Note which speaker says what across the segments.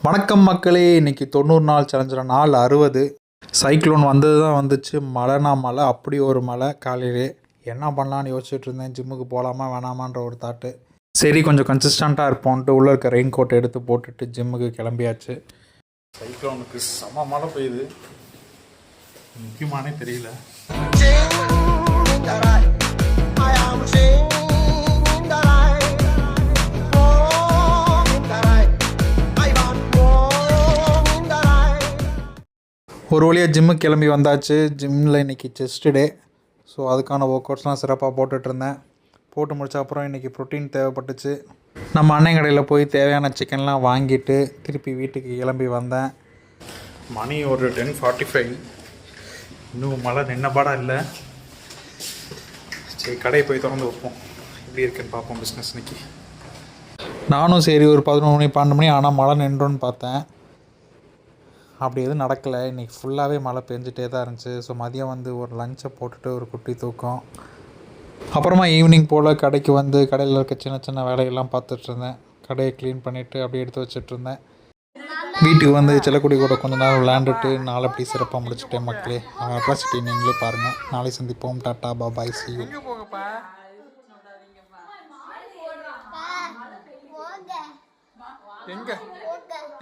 Speaker 1: வணக்கம் மக்களே, இன்றைக்கி 90 நாள் சேலஞ்சில் நாள் 60. சைக்ளோன் வந்தது தான் வந்துச்சு. மழைனா மழை, அப்படி ஒரு மழை. காலையிலே என்ன பண்ணலான்னு யோசிச்சுட்டு இருந்தேன். ஜிம்முக்கு போகலாமா வேணாமான்ற ஒரு தாட்டு. சரி, கொஞ்சம் கன்சிஸ்டண்ட்டாக இருப்போன்ட்டு உள்ளே இருக்க ரெயின் கோட்டை எடுத்து போட்டுட்டு ஜிம்முக்கு கிளம்பியாச்சு. சைக்ளோனுக்கு செம மழை பெய்யுது, முக்கியமானே தெரியல. ஒரு வழியாக ஜிம்முக்கு கிளம்பி வந்தாச்சு. ஜிம்மில் இன்றைக்கி செஸ்ட் டே. ஸோ அதுக்கான ஒர்க் அவுட்ஸ்லாம் சிறப்பாக போட்டுட்ருந்தேன். போட்டு முடிச்ச அப்புறம் இன்றைக்கி ப்ரோட்டீன் தேவைப்பட்டுச்சு. நம்ம அன்னை கடையில் போய் தேவையான சிக்கன்லாம் வாங்கிட்டு திருப்பி வீட்டுக்கு கிளம்பி வந்தேன். மணி ஒரு 10:45. இன்னும் மழை நின்ன பாடம் இல்லை. சரி, கடையை போய் திறந்து வைப்போம், எப்படி இருக்குன்னு பார்ப்போம் பிஸ்னஸ் இன்றைக்கி. நானும் சரி ஒரு 11 மணி 12 மணி ஆனால் மழை நின்றோன்னு பார்த்தேன். அப்படி எதுவும் நடக்கலை. இன்றைக்கி ஃபுல்லாகவே மழை பெஞ்சிட்டே தான் இருந்துச்சு. ஸோ மதியம் வந்து ஒரு லஞ்சை போட்டுட்டு ஒரு குட்டி தூக்கம். அப்புறமா ஈவினிங் போல் கடைக்கு வந்து கடையில் இருக்க சின்ன சின்ன வேலையெல்லாம் பார்த்துட்ருந்தேன். கடையை க்ளீன் பண்ணிவிட்டு அப்படியே எடுத்து வச்சுட்ருந்தேன். வீட்டுக்கு வந்து செல்லக்குடி கூட கொஞ்ச நேரம் விளையாண்டுட்டு நாளை அப்படி சிறப்பாக முடிச்சுட்டேன் மக்களே. அவன் அட்ராசிட்டி நீங்களே பாருங்கள். நாளை சந்திப்போம். Tata bye, see you.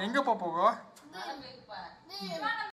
Speaker 1: எங்கே போக